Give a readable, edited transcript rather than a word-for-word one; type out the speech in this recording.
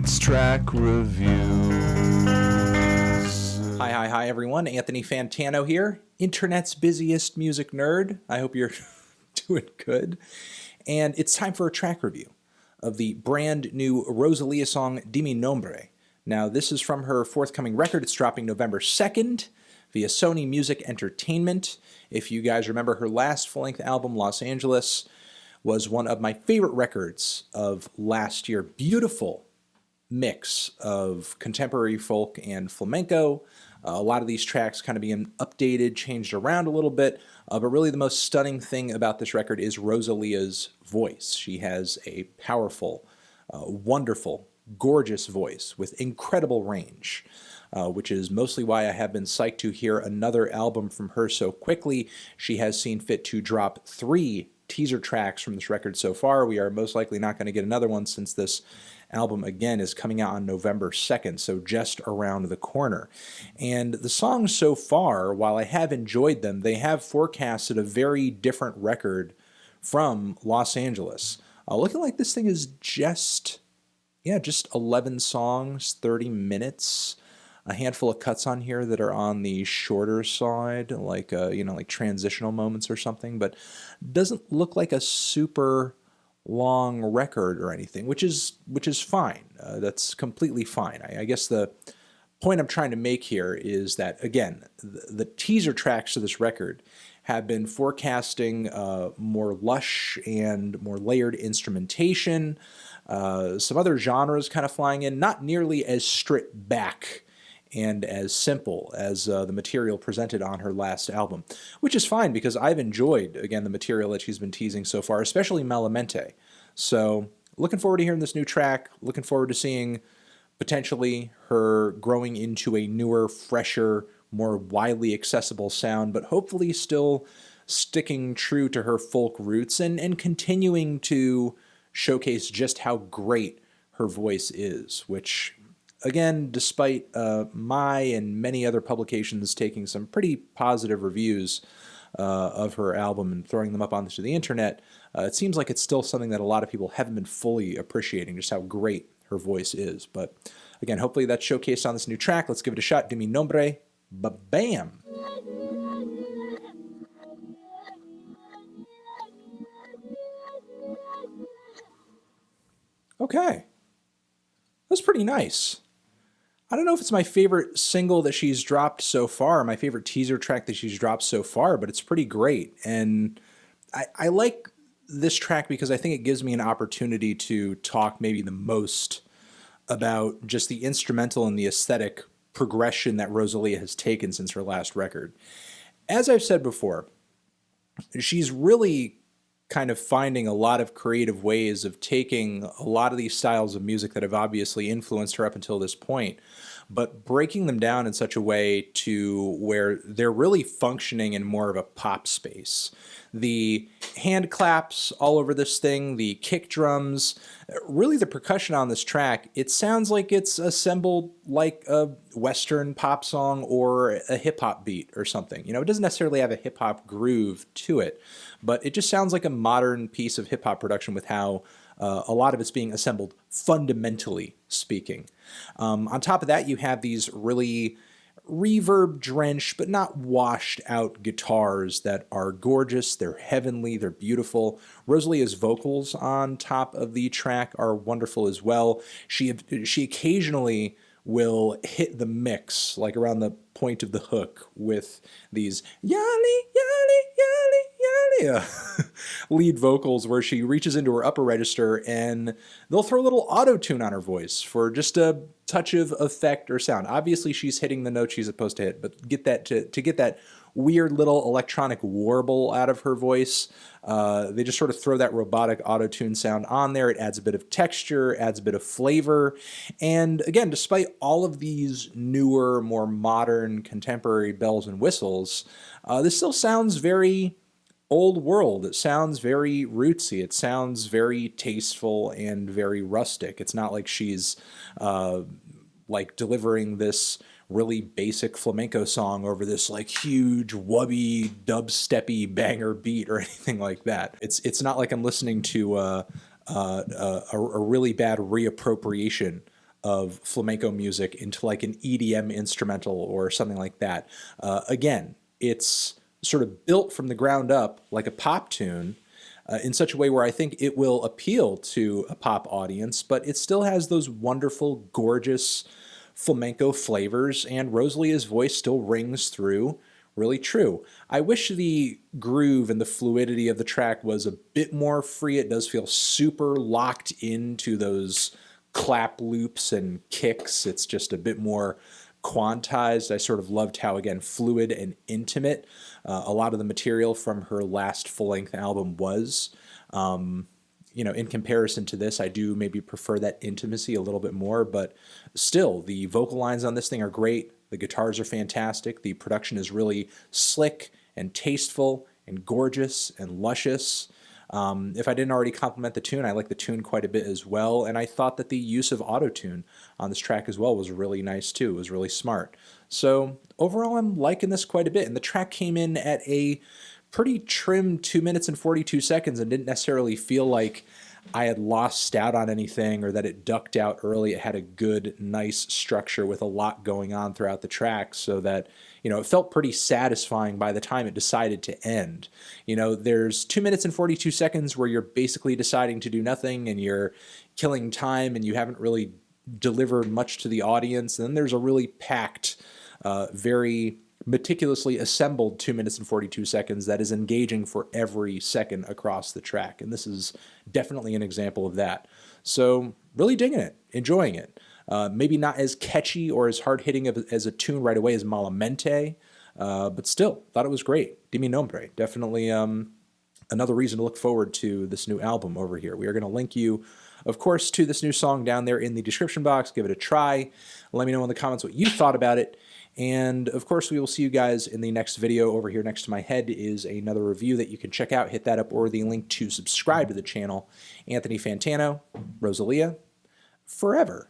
It's track reviews. Hi, everyone. Anthony Fantano here, internet's busiest music nerd. I hope you're doing good. And it's time for a track review of the brand new Rosalia song, Nombre. Now, this is from her forthcoming record. It's dropping November 2nd via Sony Music Entertainment. If you guys remember, her last full-length album, Los Angeles, was one of my favorite records of last year. Beautiful mix of contemporary folk and flamenco. A lot of these tracks kind of being updated, changed around a little bit, but really the most stunning thing about this record is Rosalia's voice. She has a powerful, wonderful, gorgeous voice with incredible range, which is mostly why I have been psyched to hear another album from her so quickly. She has seen fit to drop 3 teaser tracks from this record so far. We are most likely not going to get another one since this album, again, is coming out on November 2nd, so just around the corner. And the songs so far, while I have enjoyed them, they have forecasted a very different record from Los Angeles. Looking like this thing is just 11 songs, 30 minutes. A handful of cuts on here that are on the shorter side, like like transitional moments or something, but doesn't look like a super long record or anything, which is fine. That's completely fine. I guess the point I'm trying to make here is that, again, the teaser tracks to this record have been forecasting more lush and more layered instrumentation, some other genres kind of flying in, not nearly as stripped back and as simple as the material presented on her last album, which is fine because I've enjoyed, again, the material that she's been teasing so far, especially Malamente. So looking forward to hearing this new track, looking forward to seeing potentially her growing into a newer, fresher, more widely accessible sound, but hopefully still sticking true to her folk roots and continuing to showcase just how great her voice is, which, again, despite my and many other publications taking some pretty positive reviews of her album and throwing them up onto the internet, it seems like it's still something that a lot of people haven't been fully appreciating, just how great her voice is. But again, hopefully that's showcased on this new track. Let's give it a shot. De mi nombre. Ba-bam! Okay. That's pretty nice. I don't know if it's my favorite single that she's dropped so far, my favorite teaser track that she's dropped so far, but it's pretty great. And I like this track because I think it gives me an opportunity to talk maybe the most about just the instrumental and the aesthetic progression that Rosalia has taken since her last record. As I've said before, she's really kind of finding a lot of creative ways of taking a lot of these styles of music that have obviously influenced her up until this point, but breaking them down in such a way to where they're really functioning in more of a pop space. The hand claps all over this thing, the kick drums, really the percussion on this track, it sounds like it's assembled like a Western pop song or a hip-hop beat or something. You know, it doesn't necessarily have a hip-hop groove to it, but it just sounds like a modern piece of hip-hop production with how a lot of it's being assembled, fundamentally speaking. On top of that, you have these really reverb-drenched but not washed-out guitars that are gorgeous, they're heavenly, they're beautiful. Rosalia's vocals on top of the track are wonderful as well. She occasionally will hit the mix, like around the point of the hook, with these yali, yali, yali, yali lead vocals where she reaches into her upper register and they'll throw a little auto-tune on her voice for just a touch of effect or sound. Obviously, she's hitting the note she's supposed to hit, but get that to get that weird little electronic warble out of her voice. They just sort of throw that robotic auto-tune sound on there. It adds a bit of texture, adds a bit of flavor. And again, despite all of these newer, more modern, contemporary bells and whistles, this still sounds very old world. It sounds very rootsy. It sounds very tasteful and very rustic. It's not like she's like delivering this really basic flamenco song over this like huge wubby dubsteppy banger beat or anything like that. It's not like I'm listening to a really bad reappropriation of flamenco music into like an EDM instrumental or something like that. Again, it's sort of built from the ground up like a pop tune, in such a way where I think it will appeal to a pop audience, but it still has those wonderful, gorgeous flamenco flavors, and Rosalia's voice still rings through really true. I wish the groove and the fluidity of the track was a bit more free. It does feel super locked into those clap loops and kicks. It's just a bit more quantized. I sort of loved how, again, fluid and intimate a lot of the material from her last full-length album was. You know, in comparison to this, I do maybe prefer that intimacy a little bit more, but still, the vocal lines on this thing are great. The guitars are fantastic. The production is really slick and tasteful and gorgeous and luscious. If I didn't already compliment the tune, I like the tune quite a bit as well, and I thought that the use of auto-tune on this track as well was really nice too. It was really smart. So overall, I'm liking this quite a bit, and the track came in at a pretty trim 2 minutes and 42 seconds and didn't necessarily feel like I had lost out on anything or that it ducked out early. It had a good, nice structure with a lot going on throughout the track, so that, you know, it felt pretty satisfying by the time it decided to end. You know, there's 2 minutes and 42 seconds where you're basically deciding to do nothing and you're killing time and you haven't really delivered much to the audience. And then there's a really packed, very meticulously assembled 2 minutes and 42 seconds that is engaging for every second across the track. And this is definitely an example of that. So really digging it, enjoying it. Maybe not as catchy or as hard-hitting as a tune right away as Malamente, but still, thought it was great. Di mi nombre. Definitely another reason to look forward to this new album over here. We are going to link you, of course, to this new song down there in the description box. Give it a try. Let me know in the comments what you thought about it. And of course, we will see you guys in the next video. Over here next to my head is another review that you can check out. Hit that up, or the link to subscribe to the channel. Anthony Fantano, Rosalia, forever.